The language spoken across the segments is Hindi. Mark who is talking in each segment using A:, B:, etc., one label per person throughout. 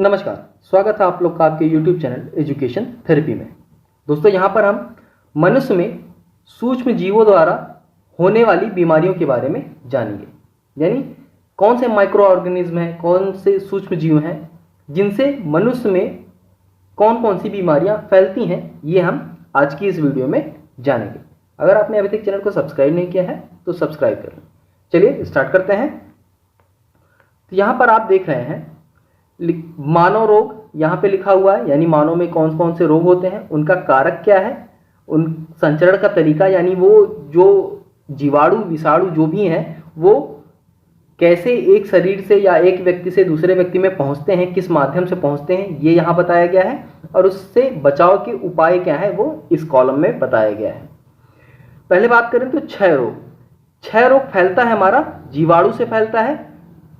A: नमस्कार, स्वागत है आप लोग का आपके YouTube चैनल एजुकेशन थेरेपी में। दोस्तों, यहाँ पर हम मनुष्य में सूक्ष्म जीवों द्वारा होने वाली बीमारियों के बारे में जानेंगे। यानी कौन से माइक्रो ऑर्गेनिज्म हैं, कौन से सूक्ष्म जीव हैं जिनसे मनुष्य में कौन कौन सी बीमारियाँ फैलती हैं, ये हम आज की इस वीडियो में जानेंगे। अगर आपने अभी तक चैनल को सब्सक्राइब नहीं किया है तो सब्सक्राइब कर लें। चलिए स्टार्ट करते हैं। तो यहाँ पर आप देख रहे हैं मानव रोग यहाँ पे लिखा हुआ है, यानी मानव में कौन कौन से रोग होते हैं, उनका कारक क्या है, उन संचरण का तरीका, यानी वो जो जीवाणु विषाणु जो भी हैं वो कैसे एक शरीर से या एक व्यक्ति से दूसरे व्यक्ति में पहुंचते हैं, किस माध्यम से पहुंचते हैं, ये यहाँ बताया गया है। और उससे बचाव के उपाय क्या है वो इस कॉलम में बताया गया है। पहले बात करें तो क्षय रोग। क्षय रोग फैलता है हमारा जीवाणु से फैलता है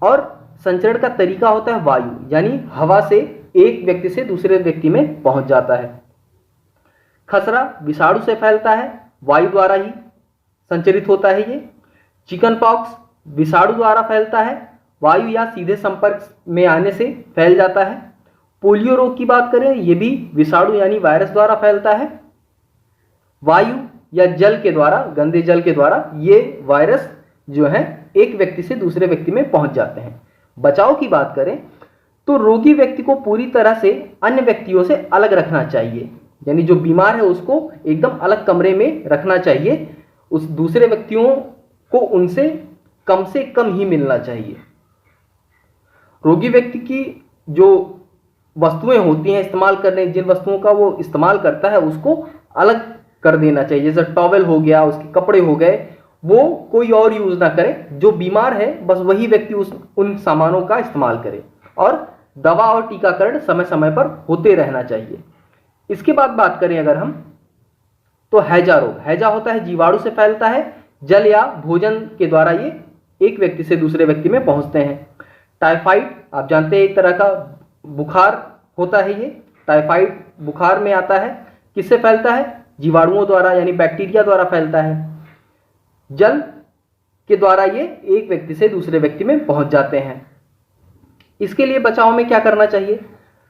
A: और संचरण का तरीका होता है वायु, यानी हवा से एक व्यक्ति से दूसरे व्यक्ति में पहुंच जाता है। खसरा विषाणु से फैलता है, वायु द्वारा ही संचरित होता है ये। चिकन पॉक्स विषाणु द्वारा फैलता है, वायु या सीधे संपर्क में आने से फैल जाता है। पोलियो रोग की बात करें, ये भी विषाणु यानी वायरस द्वारा फैलता है, वायु या जल के द्वारा, गंदे जल के द्वारा ये वायरस जो है एक व्यक्ति से दूसरे व्यक्ति में पहुंच जाते हैं। बचाव की बात करें तो रोगी व्यक्ति को पूरी तरह से अन्य व्यक्तियों से अलग रखना चाहिए, यानी जो बीमार है उसको एकदम अलग कमरे में रखना चाहिए। उस दूसरे व्यक्तियों को उनसे कम ही मिलना चाहिए। रोगी व्यक्ति की जो वस्तुएं होती हैं इस्तेमाल करने, जिन वस्तुओं का वो इस्तेमाल करता है उसको अलग कर देना चाहिए। जैसे टॉवेल हो गया, उसके कपड़े हो गए, वो कोई और यूज ना करे। जो बीमार है बस वही व्यक्ति उन सामानों का इस्तेमाल करे। और दवा और टीकाकरण समय समय पर होते रहना चाहिए। इसके बाद बात करें अगर हम तो हैजा रोग। हैजा होता है जीवाणु से फैलता है, जल या भोजन के द्वारा ये एक व्यक्ति से दूसरे व्यक्ति में पहुंचते हैं। टाइफाइड आप जानते हैं एक तरह का बुखार होता है, ये टाइफाइड बुखार में आता है। किससे फैलता है? जीवाणुओं द्वारा, यानी बैक्टीरिया द्वारा फैलता है। जल के द्वारा ये एक व्यक्ति से दूसरे व्यक्ति में पहुंच जाते हैं। इसके लिए बचाव में क्या करना चाहिए?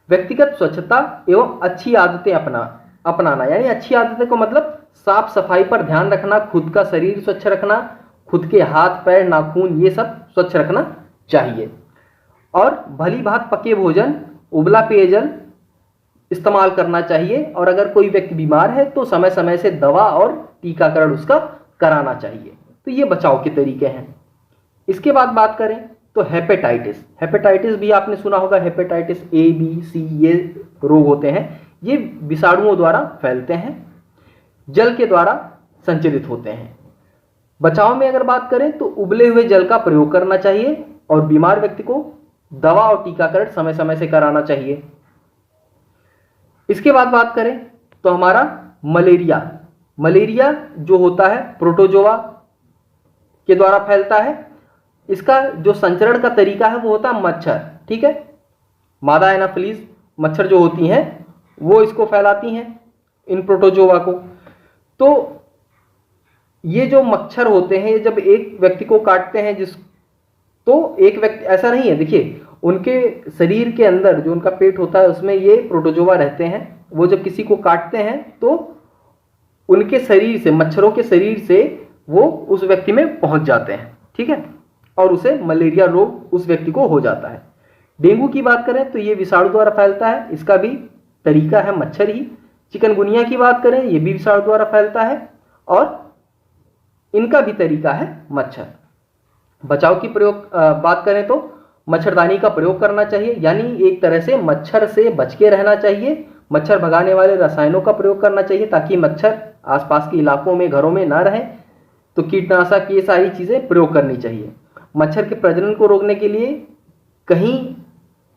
A: व्यक्तिगत स्वच्छता एवं अच्छी आदतें अपनाना, यानी अच्छी आदतें को मतलब साफ सफाई पर ध्यान रखना, खुद का शरीर स्वच्छ रखना, खुद के हाथ पैर नाखून ये सब स्वच्छ रखना चाहिए। और भली भांति पके भोजन, उबला पेयजल इस्तेमाल करना चाहिए। और अगर कोई व्यक्ति बीमार है तो समय समय से दवा और टीकाकरण उसका कराना चाहिए। तो ये बचाव के तरीके हैं। इसके बाद बात करें तो हेपेटाइटिस। हेपेटाइटिस भी आपने सुना होगा, हेपेटाइटिस ए बी सी ये रोग होते हैं। ये विषाणुओं द्वारा फैलते हैं, जल के द्वारा संचरित होते हैं। बचाव में अगर बात करें तो उबले हुए जल का प्रयोग करना चाहिए और बीमार व्यक्ति को दवा और टीकाकरण समय समय से कराना चाहिए। इसके बाद बात करें तो हमारा मलेरिया जो होता है प्रोटोजोआ के द्वारा फैलता है। इसका जो संचरण का तरीका है वो होता है मच्छर, ठीक है। मादा एनाफिलीज मच्छर जो होती हैं वो इसको फैलाती हैं, इन प्रोटोजोआ को। तो ये जो मच्छर होते हैं, ये जब एक व्यक्ति को काटते हैं तो एक व्यक्ति, ऐसा नहीं है, देखिए उनके शरीर के अंदर जो उनका पेट होता है उसमें ये प्रोटोजोआ रहते हैं। वो जब किसी को काटते हैं तो उनके शरीर से, मच्छरों के शरीर से वो उस व्यक्ति में पहुंच जाते हैं, ठीक है, और उसे मलेरिया रोग उस व्यक्ति को हो जाता है। डेंगू की बात करें तो ये विषाणु द्वारा फैलता है, इसका भी तरीका है मच्छर ही। चिकनगुनिया की बात करें, ये भी विषाणु द्वारा फैलता है और इनका भी तरीका है मच्छर। बचाव की बात करें तो मच्छरदानी का प्रयोग करना चाहिए, यानी एक तरह से मच्छर से बच के रहना चाहिए। मच्छर भगाने वाले रसायनों का प्रयोग करना चाहिए ताकि मच्छर आसपास के इलाकों में, घरों में ना रहें। तो कीटनाशक ये सारी चीज़ें प्रयोग करनी चाहिए। मच्छर के प्रजनन को रोकने के लिए कहीं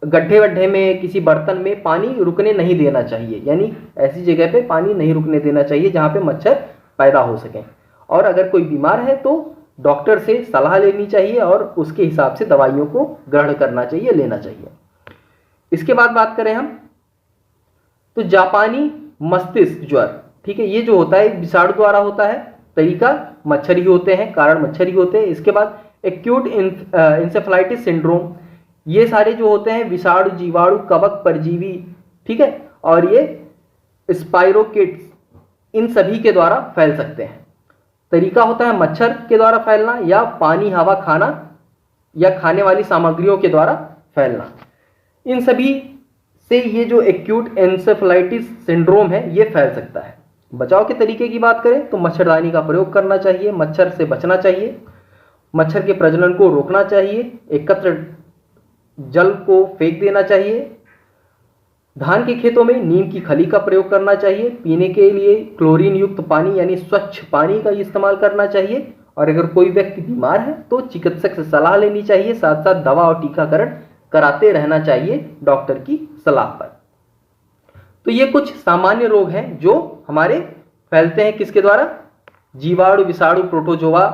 A: गड्ढे वड्ढे में, किसी बर्तन में पानी रुकने नहीं देना चाहिए, यानी ऐसी जगह पे पानी नहीं रुकने देना चाहिए जहाँ पे मच्छर पैदा हो सकें। और अगर कोई बीमार है तो डॉक्टर से सलाह लेनी चाहिए और उसके हिसाब से दवाइयों को ग्रहण करना चाहिए, लेना चाहिए। इसके बाद बात करें हम तो जापानी मस्तिष्क ज्वर, ठीक है, ये जो होता है विषाणु द्वारा होता है, तरीका मच्छर ही होते हैं, कारण मच्छर ही होते हैं। इसके बाद एक्यूट इंसेफेलाइटिस सिंड्रोम, ये सारे जो होते हैं विषाणु, जीवाणु, कवक, परजीवी, ठीक है, और ये स्पाइरोकिट्स, इन सभी के द्वारा फैल सकते हैं। तरीका होता है मच्छर के द्वारा फैलना या पानी, हवा, खाना या खाने वाली सामग्रियों के द्वारा फैलना। इन सभी से ये जो एक्यूट एन्सेफेलाइटिस सिंड्रोम है ये फैल सकता है। बचाव के तरीके की बात करें तो मच्छरदानी का प्रयोग करना चाहिए, मच्छर से बचना चाहिए, मच्छर के प्रजनन को रोकना चाहिए, एकत्र जल को फेंक देना चाहिए, धान के खेतों में नीम की खली का प्रयोग करना चाहिए, पीने के लिए क्लोरीन युक्त पानी यानी स्वच्छ पानी का इस्तेमाल करना चाहिए, और अगर कोई व्यक्ति बीमार है तो चिकित्सक से सलाह लेनी चाहिए, साथ साथ दवा और टीकाकरण कराते रहना चाहिए डॉक्टर की सलाह पर। तो ये कुछ सामान्य रोग हैं जो हमारे फैलते हैं किसके द्वारा? जीवाणु, विषाणु, प्रोटोजोआ,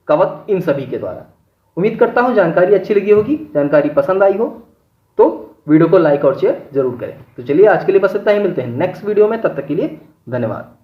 A: कवक, इन सभी के द्वारा। उम्मीद करता हूं जानकारी अच्छी लगी होगी। जानकारी पसंद आई हो तो वीडियो को लाइक और शेयर जरूर करें। तो चलिए आज के लिए बस इतना ही, मिलते हैं नेक्स्ट वीडियो में, तब तक के लिए धन्यवाद।